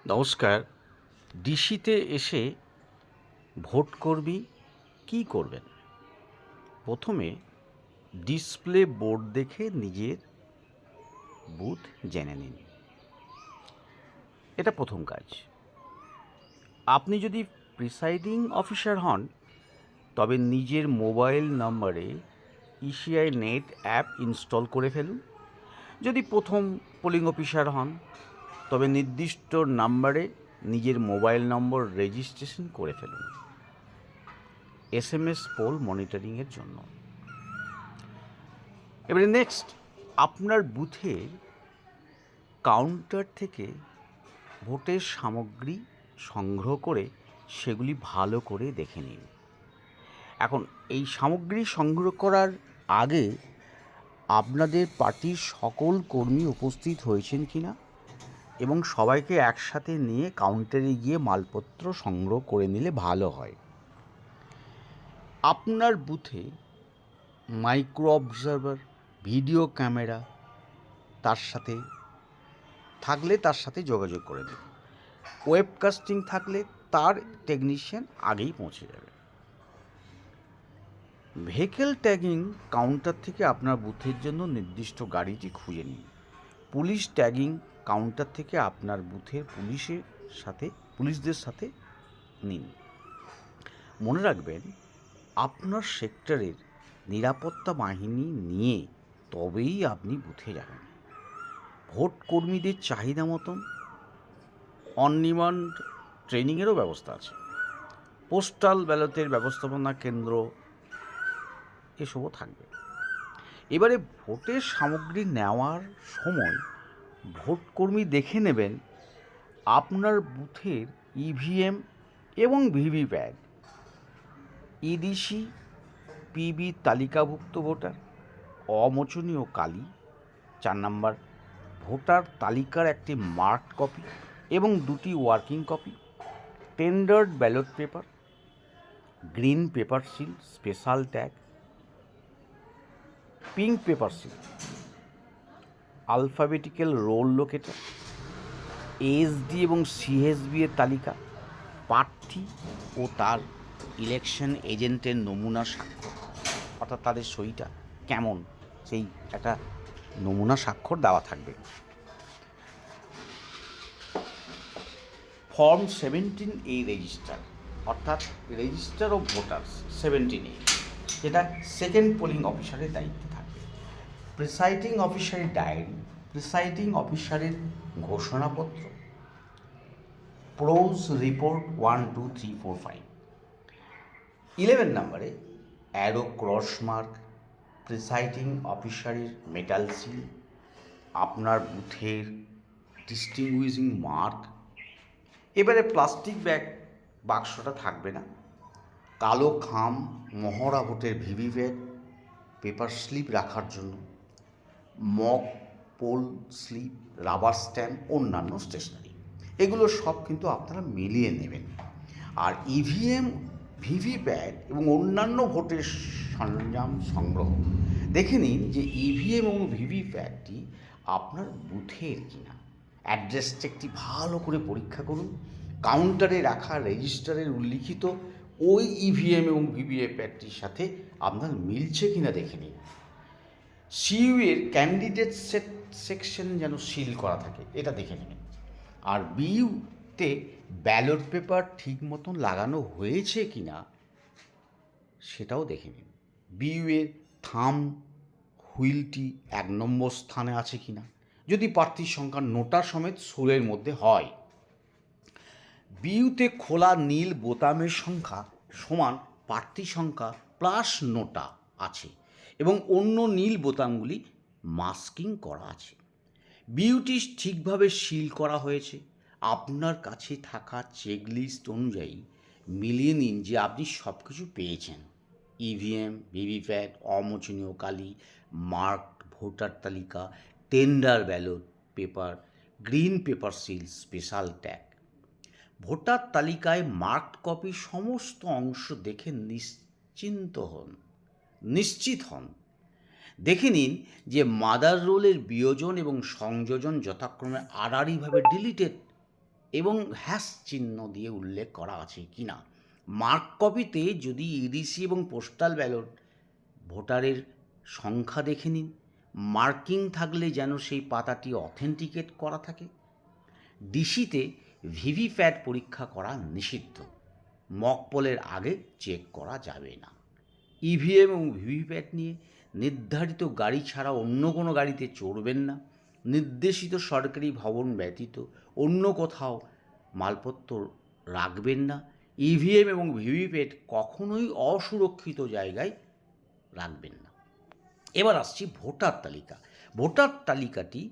নমস্কার। ডিসিতে এসে ভোট করবি কী করবেন? প্রথমে ডিসপ্লে বোর্ড দেখে নিজের বুথ জেনে নিন। এটা প্রথম কাজ। আপনি যদি প্রিসাইডিং অফিসার হন তবে নিজের মোবাইল নম্বরে ইসিআই নেট অ্যাপ ইনস্টল করে ফেলুন। যদি প্রথম পোলিং অফিসার হন তবে নির্দিষ্ট নাম্বারে নিজের মোবাইল নম্বর রেজিস্ট্রেশন করে ফেলুন এসএমএস পোল মনিটরিংয়ের জন্য। এবারে নেক্সট, আপনার বুথের কাউন্টার থেকে ভোটের সামগ্রী সংগ্রহ করে সেগুলি ভালো করে দেখে নিন। এখন এই সামগ্রী সংগ্রহ করার আগে আপনাদের পার্টির সকল কর্মী উপস্থিত হয়েছেন কিনা এবং সবাইকে একসাথে নিয়ে কাউন্টারে গিয়ে মালপত্র সংগ্রহ করে নিলে ভালো হয়। আপনার বুথে মাইক্রো অবজারভার, ভিডিও ক্যামেরা তার সাথে যোগাযোগ করে দেবে। ওয়েবকাস্টিং থাকলে তার টেকনিশিয়ান আগেই পৌঁছে যাবে। ভেহিকেল ট্যাগিং কাউন্টার থেকে আপনার বুথের জন্য নির্দিষ্ট গাড়িটি খুঁজে নিন। পুলিশ ট্যাগিং কাউন্টার থেকে আপনার বুথের পুলিশদের সাথে নিন। মনে রাখবেন, আপনার সেক্টরের নিরাপত্তা বাহিনী নিয়ে তবেই আপনি বুথে যাবেন। ভোট কর্মীদের চাহিদা মতন অন ডিমান্ড ট্রেনিংয়েরও ব্যবস্থা আছে। পোস্টাল ব্যালটের ব্যবস্থাপনা কেন্দ্র এসবও থাকবে। এবারে ভোটের সামগ্রী নেওয়ার সময় ভোটকর্মী দেখে নেবেন আপনার বুথের ইভিএম এবং ভিভিপ্যাট, ইডিসি, পিবি তালিকাভুক্ত ভোটার, অমোচনীয় কালি, 4 নম্বর ভোটার তালিকার একটি মার্কড কপি এবং 2টি working copy, tendered ballot paper, green paper seal, special tag, pink paper seal, alphabetical roll locator, SD এবং সিএসবি এর তালিকা, প্রার্থী ও তার ইলেকশন এজেন্টের নমুনা স্বাক্ষর, অর্থাৎ তাদের সইটা কেমন সেই একটা নমুনা স্বাক্ষর দেওয়া থাকবে। ফর্ম 17A রেজিস্টার, অর্থাৎ রেজিস্টার অফ ভোটার্স 17A, যেটা সেকেন্ড পোলিং অফিসারের দায়িত্বে থাকবে। প্রিসাইডিং অফিসারের ডায়েরি, প্রিসাইডিং অফিসারের ঘোষণাপত্র, প্রোজ রিপোর্ট 1, 2, 3, 4, 5। 11 নম্বরে অ্যারো ক্রস মার্ক, প্রিসাইডিং অফিসারের মেটাল সিল, আপনার বুথের ডিস্টিংগুইশিং মার্ক। এবারে প্লাস্টিক বাক্সটা থাকবে না। কালো খাম, মহড়া ভোটের ভিভিপ্যাট, পেপার স্লিপ রাখার জন্য, mock poll slip, rubber stamp, অন্যান্য স্টেশনারি, এগুলো সব কিন্তু আপনারা মিলিয়ে নেবেন। আর ইভিএম, ভিভিপ্যাট এবং অন্যান্য ভোটের সরঞ্জাম সংগ্রহ দেখে নিন যে ইভিএম এবং ভিভিপ্যাটটি আপনার বুথের কিনা। অ্যাড্রেসটা একটি ভালো করে পরীক্ষা করুন। কাউন্টারে রাখা রেজিস্টারের উল্লিখিত ওই ইভিএম এবং ভিভিপ্যাটটির সাথে আপনার মিলছে কিনা দেখে নিন। সিইউ এর ক্যান্ডিডেট সেকশন যেন সিল করা থাকে, এটা দেখে নেবেন। আর বিইউতে ব্যালট পেপার ঠিক মতন লাগানো হয়েছে কিনা সেটাও দেখে নিন। বিইউ এর থাম হুইলটি 1 নম্বর স্থানে আছে কিনা, যদি প্রার্থীর সংখ্যা নোটা সমেত 16-এর মধ্যে হয়। বিইউতে খোলা নীল বোতামের সংখ্যা সমান প্রার্থী সংখ্যা প্লাস নোটা আছে এবং অন্য নীল বোতামগুলি মাস্কিং করা আছে। বিইউটি ঠিকভাবে সিল করা হয়েছে। আপনার কাছে থাকা চেকলিস্ট অনুযায়ী মিলিয়ে নিন যে আপনি সব কিছু পেয়েছেন। ইভিএম, ভিভিপ্যাট, অমোচনীয় কালি, মার্কড ভোটার তালিকা, tender ballot paper, green paper seal, special tag. Voter তালিকায় মার্কড কপির সমস্ত অংশ দেখে নিশ্চিত হন। দেখে নিন যে মাদার রোলের বিয়োজন এবং সংযোজন যথাক্রমে আড়াআড়িভাবে ডিলিটেড এবং হ্যাশ চিহ্ন দিয়ে উল্লেখ করা আছে কি না। মার্ক কপিতে যদি ইডিসি এবং পোস্টাল ব্যালট ভোটারের সংখ্যা দেখে নিন, মার্কিং থাকলে যেন সেই পাতাটি অথেন্টিকেট করা থাকে। ডিসিতে ভিভিপ্যাট পরীক্ষা করা নিষিদ্ধ, মক পোলের আগে চেক করা যাবে না। ইভিএম এবং ভিভিপ্যাট নিয়ে নির্ধারিত গাড়ি ছাড়া অন্য কোনো গাড়িতে চড়বেন না। নির্দেশিত সরকারি ভবন ব্যতীত অন্য কোথাও মালপত্র রাখবেন না। ইভিএম এবং ভিভিপ্যাট কখনোই অসুরক্ষিত জায়গায় রাখবেন না। এবার আসছি ভোটার তালিকা। ভোটার তালিকাটি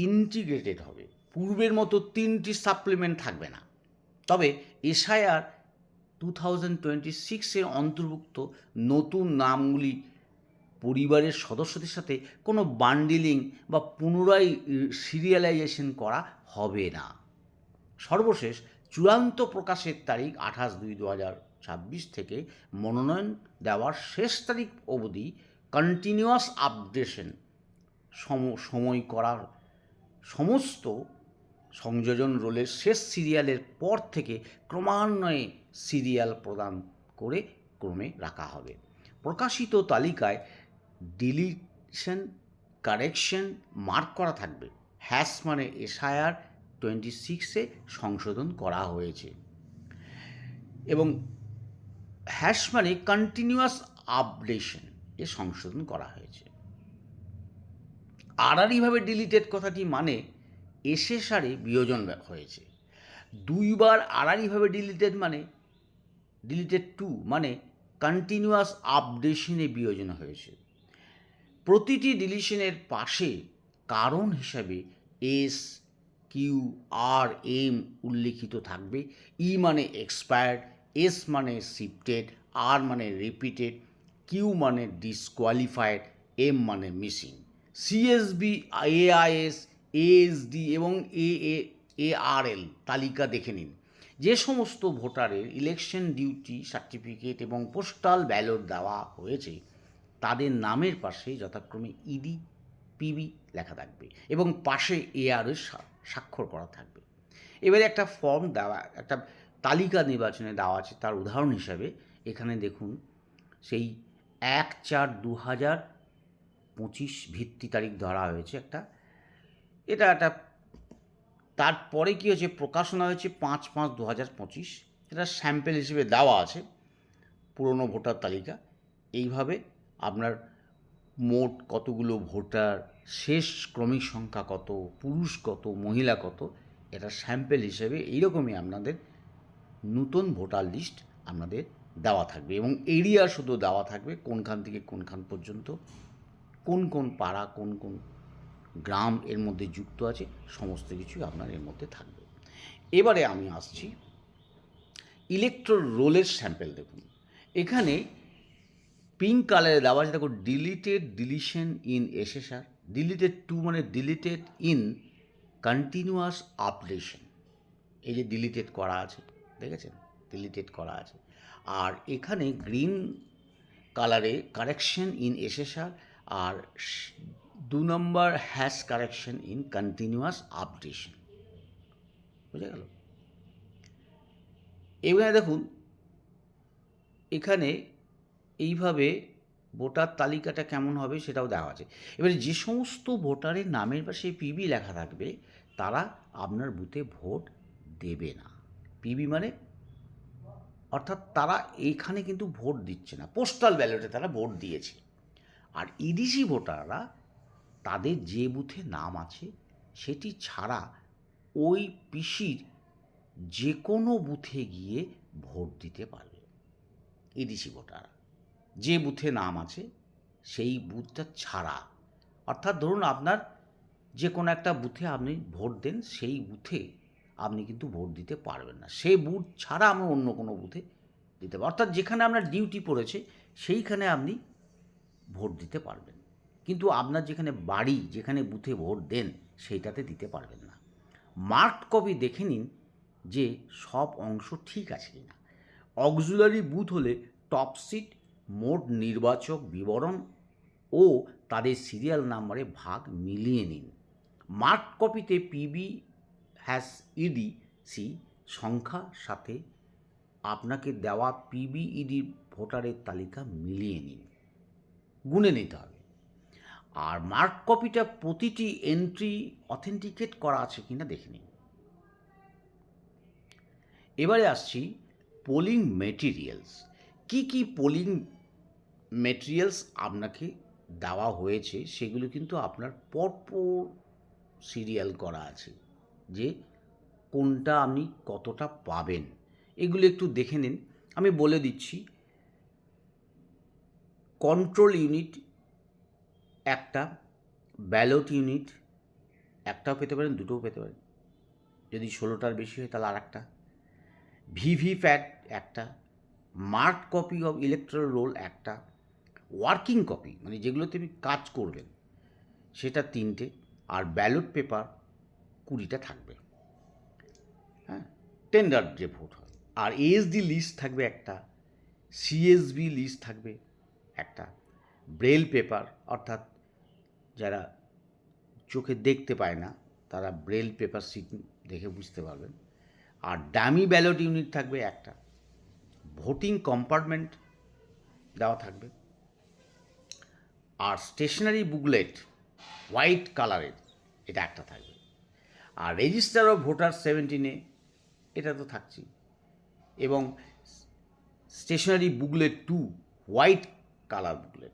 ইন্টিগ্রেটেড হবে, পূর্বের মতো 3টি সাপ্লিমেন্ট থাকবে না। তবে এসআইআর 2026-এর অন্তর্ভুক্ত নতুন নামগুলি পরিবারের সদস্যদের সাথে কোনো বান্ডিলিং বা পুনরায় সিরিয়ালাইজেশন করা হবে না। সর্বশেষ চূড়ান্ত প্রকাশের তারিখ 28/2/2026 থেকে মনোনয়ন দেওয়ার শেষ তারিখ অবধি কন্টিনিউয়াস আপডেশন সময় করার সমস্ত সংযোজন রোলের শেষ সিরিয়ালের পর থেকে ক্রমান্বয়ে সিরিয়াল প্রদান করে ক্রমে রাখা হবে। প্রকাশিত তালিকায় ডিলিশন, কারেকশন মার্ক করা থাকবে। হ্যাশ মানে এসআইআর 26-এ সংশোধন করা হয়েছে এবং হ্যাশ মানে কন্টিনিউয়াস আপডেশন এ সংশোধন করা হয়েছে। আড়াআড়িভাবে ডিলিটেড কথাটি মানে এসএসআরে বিয়োজন হয়েছে। দুইবার আড়াআড়িভাবে ডিলিটেড মানে ডিলিটেড টু মানে কন্টিনিউয়াস আপডেশনে বিয়োজন হয়েছে। প্রতিটি ডিলিশনের পাশে কারণ হিসাবে এস, কিউ, আর, এম উল্লিখিত থাকবে। ই মানে এক্সপায়ার্ড, এস মানে শিফটেড, আর মানে রিপিটেড, কিউ মানে ডিসকোয়ালিফাইড, এম মানে মিসিং। সিএসবি, এআইএস, এএসডি এবং এআরএল তালিকা দেখে নিন। যে সমস্ত ভোটারের ইলেকশন ডিউটি সার্টিফিকেট এবং পোস্টাল ব্যালট দেওয়া হয়েছে তাদের নামের পাশে যথাক্রমে ইডি, পিবি লেখা থাকবে এবং পাশে এআরএস স্বাক্ষর করা থাকবে। এবারে একটা ফর্ম দেওয়া, একটা তালিকা নির্বাচনে দেওয়া আছে। তার উদাহরণ হিসাবে এখানে দেখুন, সেই 1/4/2025 ভিত্তি তারিখ ধরা হয়েছে একটা। এটা একটা, তারপরে কী হয়েছে, প্রকাশনা হয়েছে 5/5/2025। এটা স্যাম্পেল হিসেবে দেওয়া আছে পুরনো ভোটার তালিকা। এইভাবে আপনার মোট কতগুলো ভোটার, শেষ ক্রমিক সংখ্যা কত, পুরুষ কত, মহিলা কত, এটা স্যাম্পেল হিসেবে এইরকমই আপনাদের নতুন ভোটার লিস্ট আপনাদের দেওয়া থাকবে এবং এরিয়া শুধু দেওয়া থাকবে, কোনখান থেকে কোনখান পর্যন্ত, কোন কোন পাড়া, কোন কোন গ্রাম এর মধ্যে যুক্ত আছে, সমস্ত কিছুই আপনার এর মধ্যে থাকবে। এবারে আমি আসছি ইলেকট্রাল রোলের স্যাম্পেল। দেখুন এখানে পিঙ্ক কালারে দেওয়া আছে, দেখো deleted deletion in SSR, deleted to মানে ডিলিটেড ইন কন্টিনিউয়াস আপডেশন। এই যে ডিলিটেড করা আছে, দেখেছেন, ডিলিটেড করা আছে। আর এখানে গ্রিন কালারে কারেকশন ইন এসএসআর, আর 2 নম্বর hash correction in continuous updation. বুঝে গেল? এবারে দেখুন এখানে এইভাবে ভোটার তালিকাটা কেমন হবে সেটাও দেওয়া আছে। এবারে যে সমস্ত ভোটারের নামের পাশে পিবি লেখা থাকবে তারা আপনার বুথে ভোট দেবে না। পিবি মানে অর্থাৎ তারা এইখানে কিন্তু ভোট দিচ্ছে না, পোস্টাল ব্যালটে তারা ভোট দিয়েছে। আর ইডিসি ভোটাররা তাদের যে বুথে নাম আছে সেটি ছাড়া ওই পিসির যে কোনো বুথে গিয়ে ভোট দিতে পারবে। ইডিসি ভোটার যে বুথে নাম আছে সেই বুথটা ছাড়া, অর্থাৎ ধরুন আপনার যে কোনো একটা বুথে আপনি ভোট দেন, সেই বুথে আপনি কিন্তু ভোট দিতে পারবেন না। সেই বুথ ছাড়া আমরা অন্য কোনো বুথে দিতে পারবেন, অর্থাৎ যেখানে আপনার ডিউটি পড়েছে সেইখানে আপনি ভোট দিতে পারবেন, কিন্তু আপনার যেখানে বাড়ি, যেখানে বুথে ভোট দেন সেইটাতে দিতে পারবেন না। মার্কড কপি দেখে নিন যে সব অংশ ঠিক আছে কিনা। অক্সিলারি বুথ হলে টপ সিট, মোট নির্বাচক বিবরণ ও তাদের সিরিয়াল নাম্বারে ভাগ মিলিয়ে নিন। মার্কড কপিতে পিবি হ্যাশ ইডি সি সংখ্যার সাথে আপনাকে দেওয়া পিবিইডি ভোটারের তালিকা মিলিয়ে নিন, গুনে নিতে হবে। আর মার্ক কপিটা প্রতিটি এন্ট্রি অথেন্টিকেট করা আছে কিনা দেখে নিন। এবারে আসছি পোলিং মেটেরিয়ালস। কি কি পোলিং মেটেরিয়ালস আপনাকে দেওয়া হয়েছে সেগুলো কিন্তু আপনার পরপর সিরিয়াল করা আছে, যে কোনটা আপনি কতটা পাবেন এগুলো একটু দেখে নিন। আমি বলে দিচ্ছি, কন্ট্রোল ইউনিট একটা, ব্যালট ইউনিট একটাও পেতে পারেন, দুটোও পেতে পারেন, যদি 16টার বেশি হয় তাহলে আর একটা, ভিভিপ্যাট একটা, mark copy of electoral roll একটা, ওয়ার্কিং কপি মানে যেগুলোতে আপনি কাজ করবেন সেটা 3টে, আর ব্যালট পেপার 20টা থাকবে। হ্যাঁ, টেন্ডার যে ভোট হয়। আর এএসডি লিস্ট থাকবে একটা, সিএসবি লিস্ট থাকবে একটা, ব্রেল পেপার অর্থাৎ যারা চোখে দেখতে পায় না তারা ব্রেল পেপার শিট দেখে বুঝতে পারবেন, আর ডামি ব্যালট ইউনিট থাকবে একটা, ভোটিং কম্পার্টমেন্ট দেওয়া থাকবে, আর স্টেশনারি বুকলেট হোয়াইট কালারের এটা একটা থাকবে, আর রেজিস্টার অফ ভোটার 17-এ এটা তো থাকছেই, এবং stationery booklet 2 white colour booklet,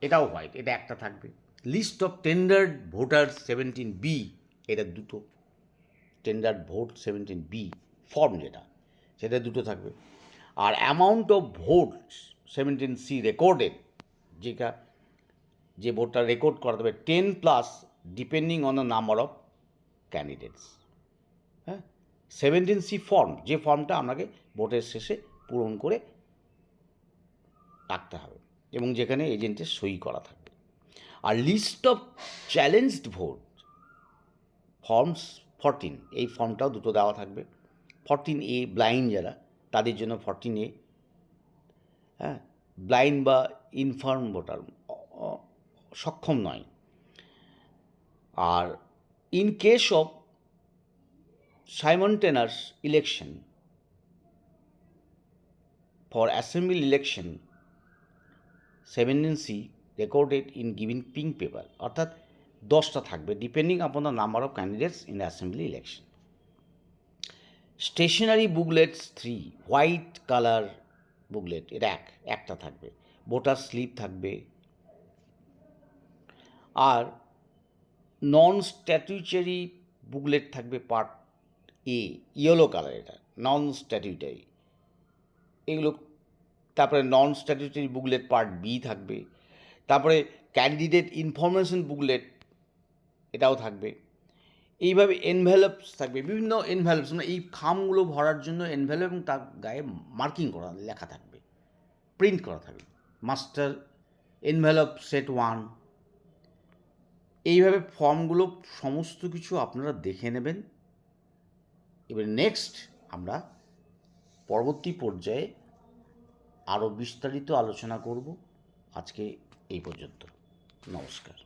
এটাও হোয়াইট, এটা একটা থাকবে। লিস্ট অফ টেন্ডার্ড ভোটার 17B, এটা দুটো, টেন্ডার্ড ভোট 17B ফর্ম যেটা সেটা দুটো থাকবে। আর amount of vote 17C recorded, যেটা যে ভোটটা রেকর্ড করা হবে 10+ depending on the number of candidates. হ্যাঁ, 17C ফর্ম, যে ফর্মটা আপনাকে ভোটের শেষে পূরণ করে রাখতে হবে এবং যেখানে এজেন্টের সই করা থাকবে। আর list of challenged vote forms 14, এই ফর্মটাও দুটো দেওয়া থাকবে। 14A ব্লাইন্ড যারা তাদের জন্য 14A, হ্যাঁ, ব্লাইন্ড বা ইনফার্ম ভোটার, সক্ষম নয়। আর in case of simultaneous election for assembly election 17C recorded in given pink paper, অর্থাৎ 10টা থাকবে depending upon the number of candidates in assembly election. Stationery booklets 3 white colour booklet, এটা একটা থাকবে, ভোটার স্লিপ থাকবে। আর নন স্ট্যাটিউটারি বুকলেট থাকবে part A, yellow colour, এটা নন স্ট্যাটিউটারি এগুলো। তারপরে non statutory booklet part B থাকবে। তারপরে ক্যান্ডিডেট ইনফরমেশন বুকলেট এটাও থাকবে। এইভাবে এনভেলপস থাকবে, বিভিন্ন এনভেলপস, মানে এই খামগুলো ভরার জন্য এনভেলপ, এবং তার গায়ে মার্কিং করা লেখা থাকবে, প্রিন্ট করা থাকবে, মাস্টার এনভেলপ সেট 1। এইভাবে ফর্মগুলো সমস্ত কিছু আপনারা দেখে নেবেন। এবার নেক্সট আমরা পরবর্তী পর্যায়ে আরও বিস্তারিত আলোচনা করব। আজকে এই পর্যন্ত, নমস্কার।